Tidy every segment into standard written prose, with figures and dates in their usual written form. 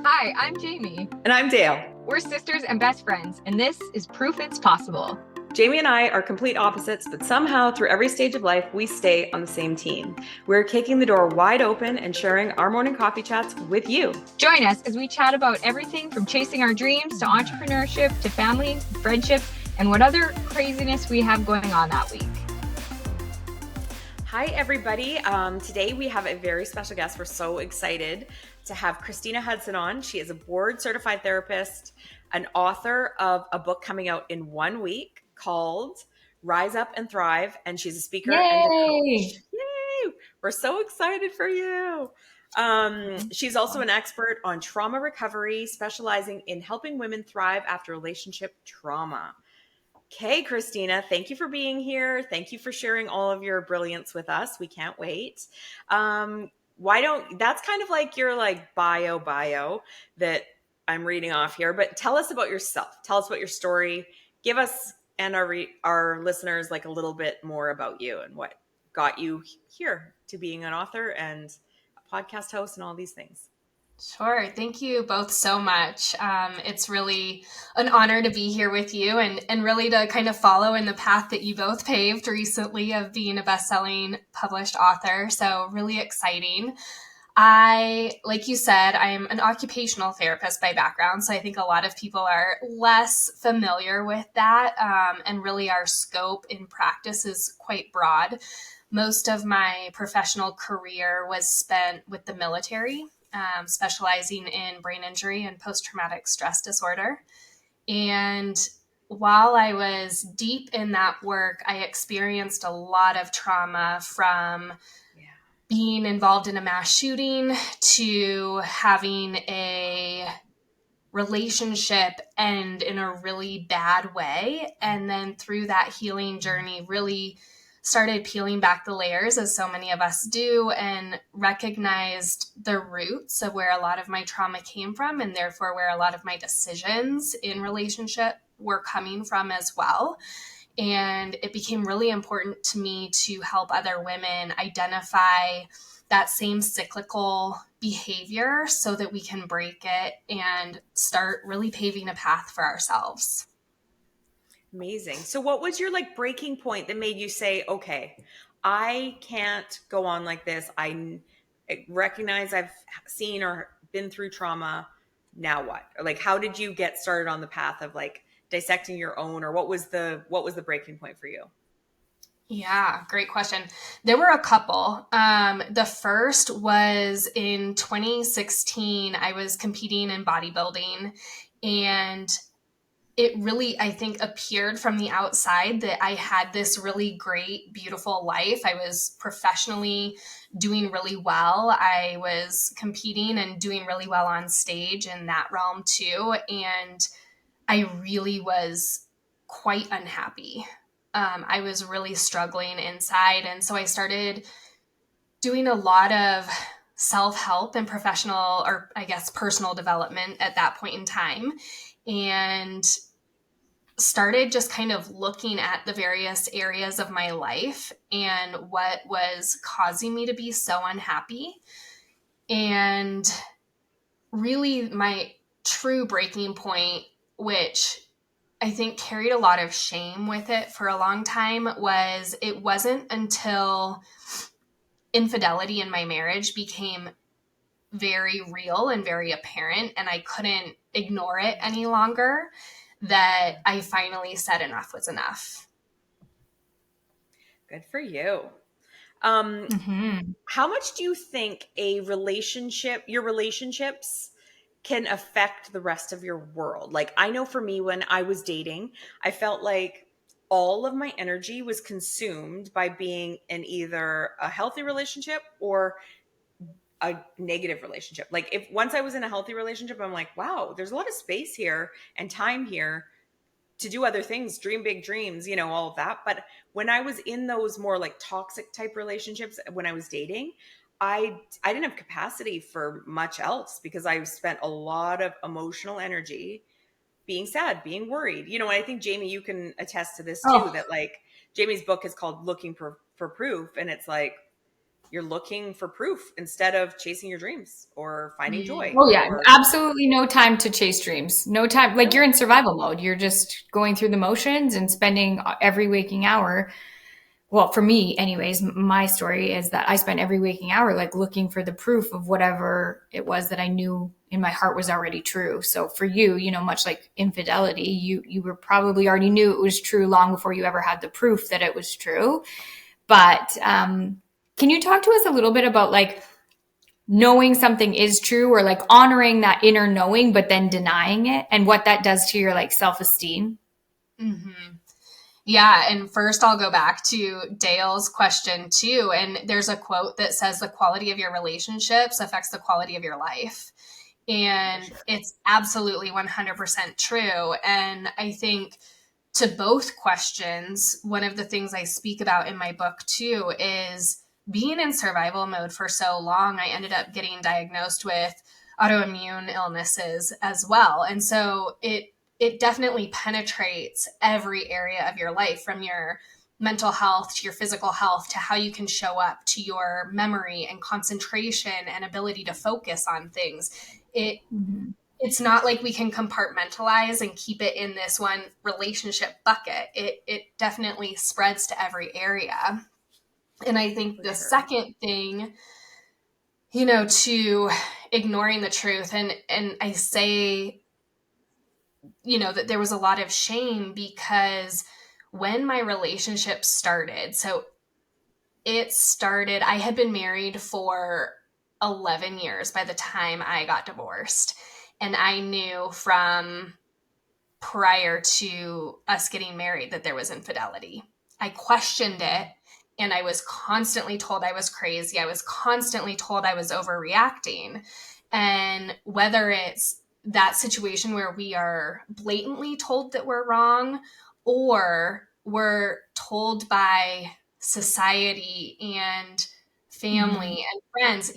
Hi, I'm Jamie. And I'm Dale. We're sisters and best friends, and this is Proof It's Possible. Jamie and I are complete opposites, but somehow through every stage of life, we stay on the same team. We're kicking the door wide open and sharing our morning coffee chats with you. Join us as we chat about everything from chasing our dreams to entrepreneurship to family, friendship, and what other craziness we have going on that week. Hi, everybody. Today we have a very special guest. We're so excited to have Kristina Hudson on. She is a board-certified therapist, an author of a book coming out in 1 week called Rise Up and Thrive, and she's a speaker and a coach. Yay! We're so excited for you. She's also an expert on trauma recovery, specializing in helping women thrive after relationship trauma. Okay, Kristina, thank you for being here. Thank you for sharing all of your brilliance with us. We can't wait. That's kind of like your bio that I'm reading off here, but tell us about yourself. Tell us about your story. Give us and our listeners like a little bit more about you and what got you here to being an author and a podcast host and all these things. Sure. Thank you both so much. It's really an honor to be here with you and really to kind of follow in the path that you both paved recently of being a best-selling published author. So really exciting. Like you said, I'm an occupational therapist by background. So I think a lot of people are less familiar with that. And really our scope in practice is quite broad. Most of my professional career was spent with the military. Specializing in brain injury and post-traumatic stress disorder. And while I was deep in that work, I experienced a lot of trauma from being involved in a mass shooting to having a relationship end in a really bad way. And then through that healing journey, really started peeling back the layers, as so many of us do, and recognized the roots of where a lot of my trauma came from, and therefore where a lot of my decisions in relationship were coming from as well. And it became really important to me to help other women identify that same cyclical behavior so that we can break it and start really paving a path for ourselves. Amazing. So what was your breaking point that made you say, okay, I can't go on like this. I recognize I've seen or been through trauma. Now what? Or how did you get started on the path of dissecting your own, or what was the breaking point for you? Yeah, great question. There were a couple. The first was in 2016. I was competing in bodybuilding, and it really, I think, appeared from the outside that I had this really great, beautiful life. I was professionally doing really well. I was competing and doing really well on stage in that realm too. And I really was quite unhappy. I was really struggling inside. And so I started doing a lot of self-help and professional, or I guess personal development at that point in time. And started just kind of looking at the various areas of my life and what was causing me to be so unhappy. And really my true breaking point, which I think carried a lot of shame with it for a long time, was it wasn't until infidelity in my marriage became very real and very apparent, and I couldn't ignore it any longer, that I finally said enough was enough. Good for you. How much do you think your relationships can affect the rest of your world? I know for me, when I was dating, I felt like all of my energy was consumed by being in either a healthy relationship or a negative relationship. If once I was in a healthy relationship, I'm like, wow, there's a lot of space here and time here to do other things, dream big dreams, all of that. But when I was in those more toxic type relationships, when I was dating, I didn't have capacity for much else because I spent a lot of emotional energy being sad, being worried, and I think Jamie, you can attest to this too, that Jamie's book is called Looking for Proof. And it's you're looking for proof instead of chasing your dreams or finding joy. Oh yeah, Or absolutely no time to chase dreams. No time. Like no, you're in survival mode. You're just going through the motions and spending every waking hour. Well, for me anyways, my story is that I spent every waking hour like looking for the proof of whatever it was that I knew in my heart was already true. So for you, much like infidelity, you were probably already knew it was true long before you ever had the proof that it was true. But can you talk to us a little bit about like knowing something is true, or like honoring that inner knowing, but then denying it, and what that does to your like self-esteem? Mm-hmm. Yeah. And first, I'll go back to Dale's question too. And there's a quote that says the quality of your relationships affects the quality of your life. And it's absolutely 100% true. And I think to both questions, one of the things I speak about in my book too is being in survival mode for so long. I ended up getting diagnosed with autoimmune illnesses as well. And so it definitely penetrates every area of your life, from your mental health to your physical health to how you can show up, to your memory and concentration and ability to focus on things. It's not like we can compartmentalize and keep it in this one relationship bucket. It definitely spreads to every area. And I think the second thing, to ignoring the truth, and I say, that there was a lot of shame because when my relationship started, I had been married for 11 years by the time I got divorced. And I knew from prior to us getting married that there was infidelity. I questioned it, and I was constantly told I was crazy. I was constantly told I was overreacting. And whether it's that situation where we are blatantly told that we're wrong, or we're told by society and family and friends,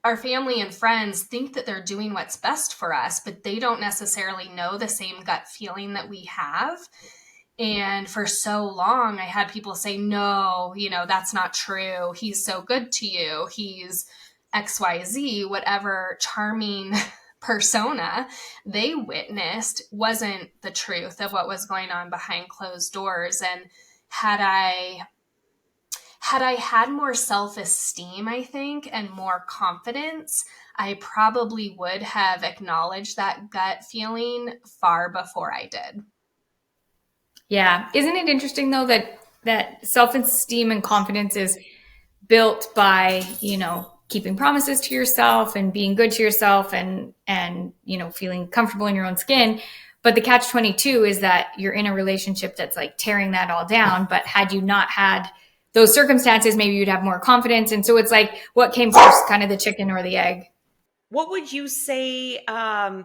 our family and friends think that they're doing what's best for us, but they don't necessarily know the same gut feeling that we have. And for so long, I had people say, no, that's not true. He's so good to you. He's XYZ, whatever charming persona they witnessed wasn't the truth of what was going on behind closed doors. And had I had more self-esteem, I think, and more confidence, I probably would have acknowledged that gut feeling far before I did. Yeah. Isn't it interesting though that self-esteem and confidence is built by, keeping promises to yourself and being good to yourself and feeling comfortable in your own skin. But the catch 22 is that you're in a relationship that's like tearing that all down. But had you not had those circumstances, maybe you'd have more confidence. And so it's like, what came first, kind of the chicken or the egg? what would you say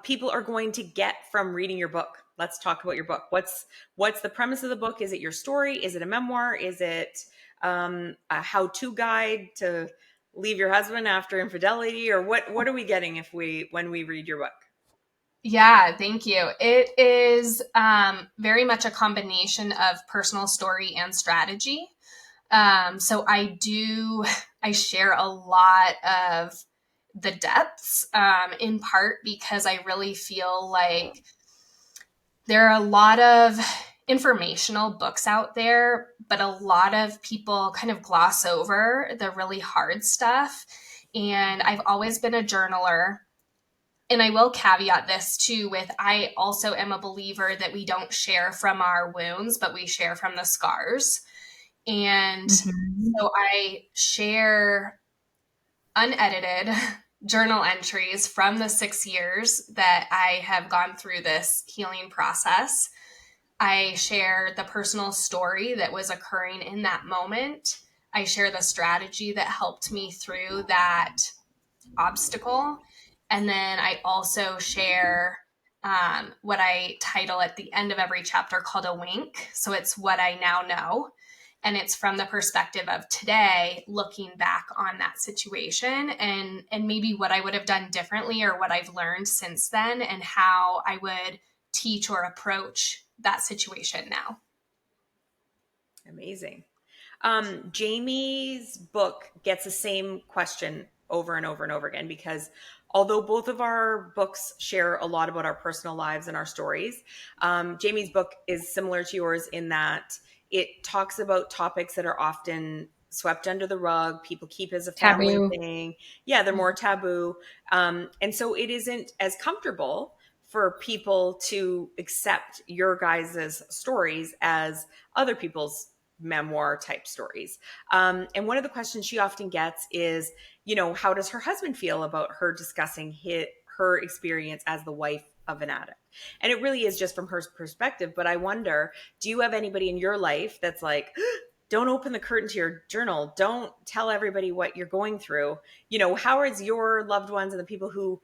people are going to get from reading your book? Let's talk about your book. What's the premise of the book? Is it your story? Is it a memoir? Is it a how-to guide to leave your husband after infidelity? Or what are we getting when we read your book? Yeah, thank you. It is very much a combination of personal story and strategy. So I share a lot of the depths, in part because I really feel like there are a lot of informational books out there, but a lot of people kind of gloss over the really hard stuff. And I've always been a journaler. And I will caveat this too with, I also am a believer that we don't share from our wounds, but we share from the scars. And so I share unedited journal entries from the 6 years that I have gone through this healing process. I share the personal story that was occurring in that moment. I share the strategy that helped me through that obstacle. And then I also share what I title at the end of every chapter called a wink. So it's what I now know. And it's from the perspective of today, looking back on that situation and maybe what I would have done differently or what I've learned since then and how I would teach or approach that situation now. Amazing. Jamie's book gets the same question over and over and over again, because although both of our books share a lot about our personal lives and our stories, Jamie's book is similar to yours in that it talks about topics that are often swept under the rug. People keep as a family Taboo. thing. Yeah, they're more taboo. And so it isn't as comfortable for people to accept your guys' stories as other people's memoir type stories. And one of the questions she often gets is, how does her husband feel about her discussing her experience as the wife of an addict? And it really is just from her perspective. But I wonder, do you have anybody in your life that's like, don't open the curtain to your journal. Don't tell everybody what you're going through. How is your loved ones and the people who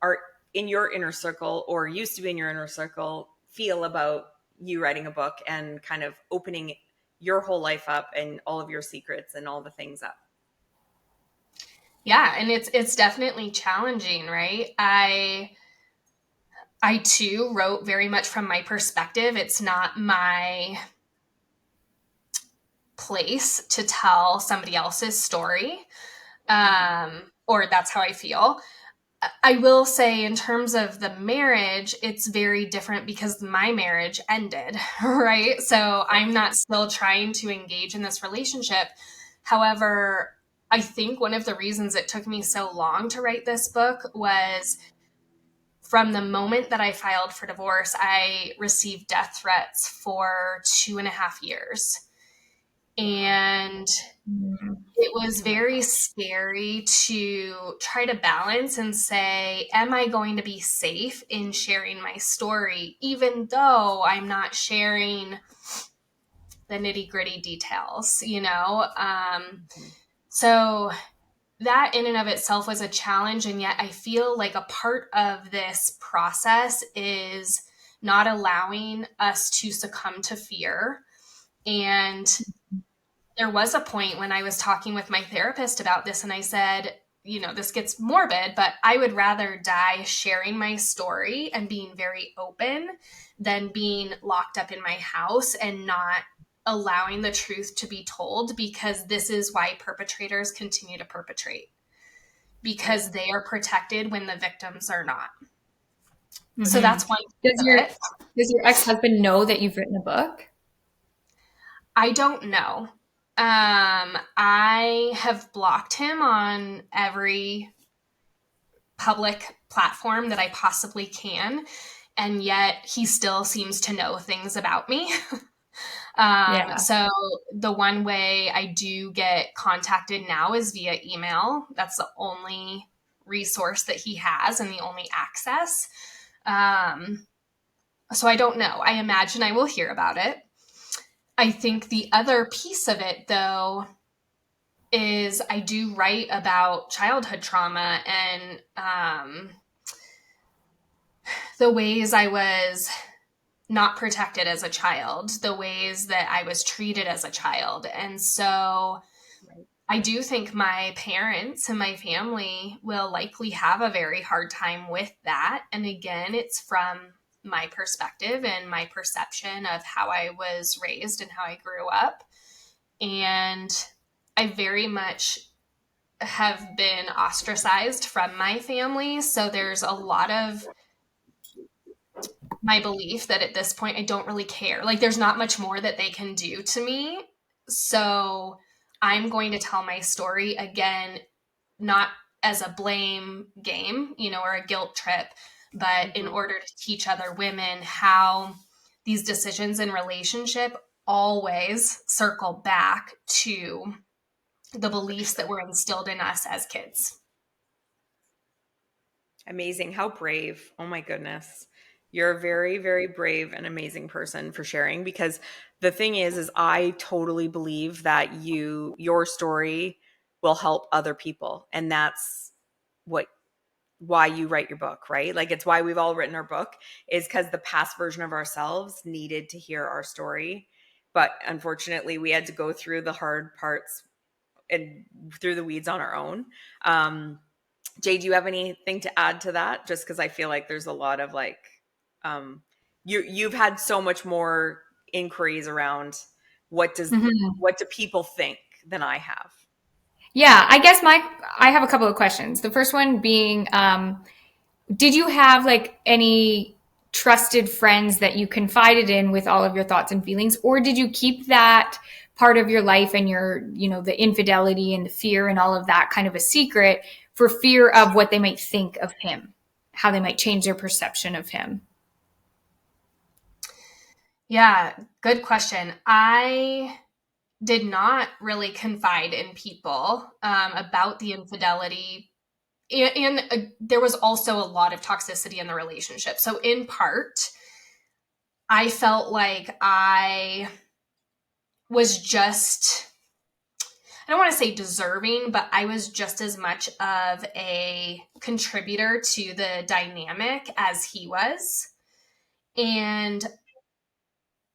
are in your inner circle or used to be in your inner circle feel about you writing a book and kind of opening your whole life up and all of your secrets and all the things up? Yeah, and it's definitely challenging, right? I too wrote very much from my perspective. It's not my place to tell somebody else's story, or that's how I feel. I will say, in terms of the marriage, it's very different because my marriage ended, right? So I'm not still trying to engage in this relationship. However, I think one of the reasons it took me so long to write this book was from the moment that I filed for divorce, I received death threats for 2.5 years. And it was very scary to try to balance and say, am I going to be safe in sharing my story, even though I'm not sharing the nitty gritty details, So that in and of itself was a challenge. And yet I feel like a part of this process is not allowing us to succumb to fear. And there was a point when I was talking with my therapist about this, and I said, this gets morbid, but I would rather die sharing my story and being very open than being locked up in my house and not allowing the truth to be told, because this is why perpetrators continue to perpetrate, because they are protected when the victims are not. Mm-hmm. So that's one. Does your ex-husband know that you've written a book? I don't know. I have blocked him on every public platform that I possibly can, and yet he still seems to know things about me. So the one way I do get contacted now is via email. That's the only resource that he has and the only access. So I don't know. I imagine I will hear about it. I think the other piece of it, though, is I do write about childhood trauma and the ways I was not protected as a child, the ways that I was treated as a child. And so I do think my parents and my family will likely have a very hard time with that. And again, it's from my perspective and my perception of how I was raised and how I grew up. And I very much have been ostracized from my family. So there's a lot of my belief that at this point, I don't really care. Like, there's not much more that they can do to me. So I'm going to tell my story again, not as a blame game, or a guilt trip, but in order to teach other women how these decisions in relationship always circle back to the beliefs that were instilled in us as kids. Amazing. How brave. Oh my goodness. You're a very, very brave and amazing person for sharing, because the thing is I totally believe that your story will help other people. And that's why you write your book, right? Like, it's why we've all written our book, is because the past version of ourselves needed to hear our story. But unfortunately, we had to go through the hard parts and through the weeds on our own. Jay, do you have anything to add to that? Just because I feel like there's a lot of you've had so much more inquiries around what do people think than I have. Yeah, I guess I have a couple of questions. The first one being, did you have like any trusted friends that you confided in with all of your thoughts and feelings, or did you keep that part of your life and your, the infidelity and the fear and all of that kind of a secret for fear of what they might think of him, how they might change their perception of him? Yeah, good question. I did not really confide in people about the infidelity. And there was also a lot of toxicity in the relationship. So in part, I felt like I was just, I don't want to say deserving, but I was just as much of a contributor to the dynamic as he was. And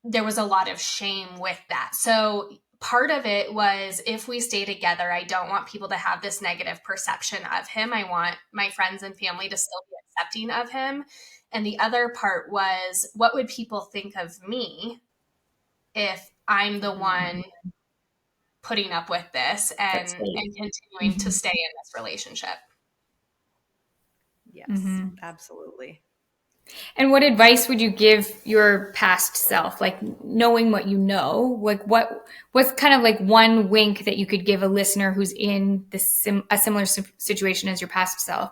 there was a lot of shame with that. So part of it was, if we stay together, I don't want people to have this negative perception of him. I want my friends and family to still be accepting of him. And the other part was, what would people think of me if I'm the one putting up with this and continuing to stay in this relationship? Yes, absolutely. And what advice would you give your past self? Like, knowing what you know, like what's kind of like one wink that you could give a listener who's in a similar situation as your past self?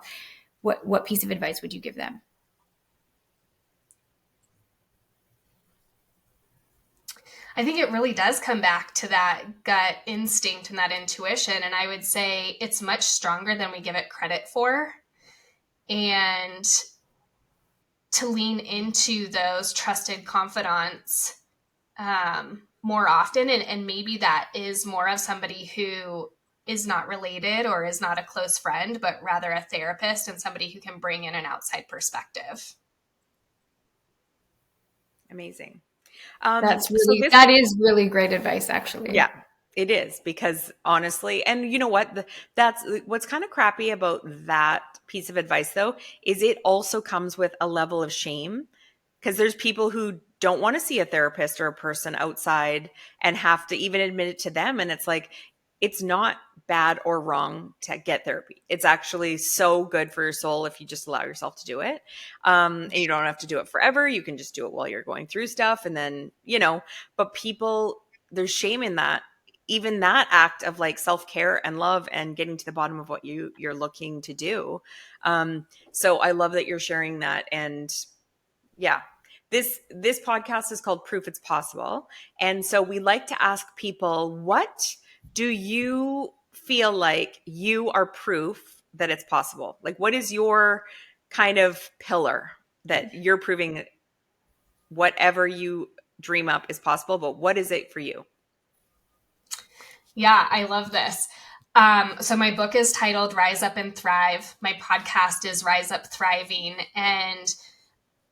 What piece of advice would you give them? I think it really does come back to that gut instinct and that intuition. And I would say it's much stronger than we give it credit for. And to lean into those trusted confidants more often. And maybe that is more of somebody who is not related or is not a close friend, but rather a therapist and somebody who can bring in an outside perspective. Amazing. That is really great advice, actually. Yeah, it is, because honestly, and you know what, that's what's kind of crappy about that piece of advice though, is it also comes with a level of shame, because there's people who don't want to see a therapist or a person outside and have to even admit it to them. And it's like, it's not bad or wrong to get therapy. It's actually so good for your soul if you just allow yourself to do it. And you don't have to do it forever. You can just do it while you're going through stuff. And then, but people, there's shame in that. Even that act of like self-care and love and getting to the bottom of what you're looking to do. So I love that you're sharing that. And yeah, this podcast is called Proof It's Possible. And so we like to ask people, what do you feel like you are proof that it's possible? Like, what is your kind of pillar that you're proving whatever you dream up is possible, but what is it for you? Yeah, I love this. So my book is titled Rise Up and Thrive. My podcast is Rise Up Thriving. And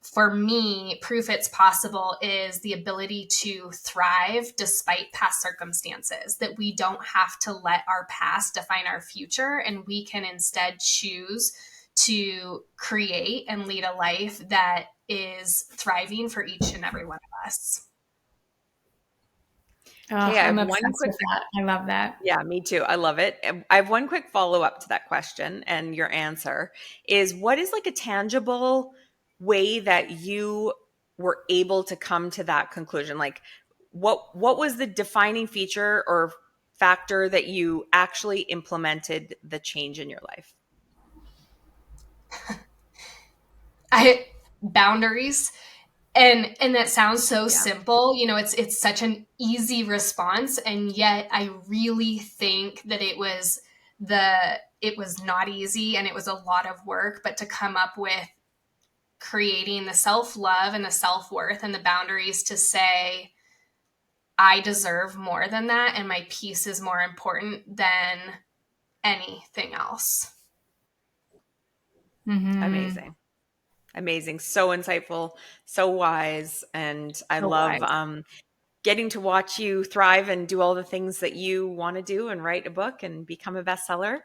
for me, proof it's possible is the ability to thrive despite past circumstances, that we don't have to let our past define our future, and we can instead choose to create and lead a life that is thriving for each and every one of us. Okay, I'm obsessed with that. I love that. Yeah, me too. I love it. I have one quick follow-up to that question, and your answer is, what is like a tangible way that you were able to come to that conclusion? Like, what was the defining feature or factor that you actually implemented the change in your life? Boundaries. And that sounds so simple. It's such an easy response. And yet I really think that it was not easy, and it was a lot of work, but to come up with creating the self-love and the self-worth and the boundaries to say, I deserve more than that, and my peace is more important than anything else. Amazing. So insightful, so wise. And I love getting to watch you thrive and do all the things that you want to do and write a book and become a bestseller.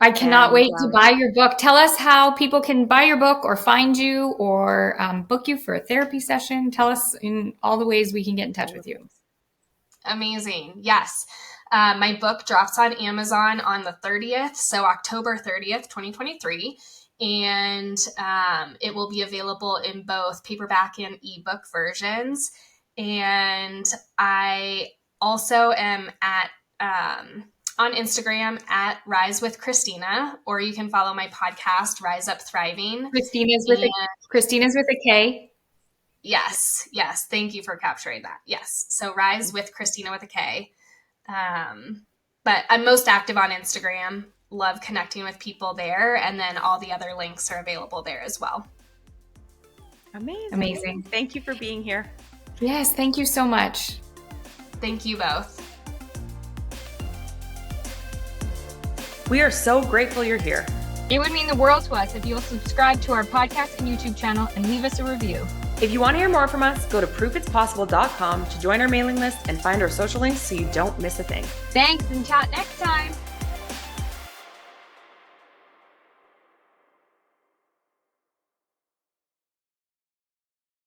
I cannot wait to buy your book. Tell us how people can buy your book or find you or book you for a therapy session. Tell us in all the ways we can get in touch with you. Amazing. Yes. My book drops on Amazon on the 30th, so October 30th, 2023. And it will be available in both paperback and ebook versions. And I also am at on Instagram at Rise with Kristina, or you can follow my podcast, Rise Up Thriving. Christina's with a K. Yes. Thank you for capturing that. Yes. So Rise with Kristina with a K. But I'm most active on Instagram. Love connecting with people there. And then all the other links are available there as well. Amazing. Thank you for being here. Yes. Thank you so much. Thank you both. We are so grateful you're here. It would mean the world to us if you'll subscribe to our podcast and YouTube channel and leave us a review. If you want to hear more from us, go to proofitspossible.com to join our mailing list and find our social links so you don't miss a thing. Thanks, and chat next time.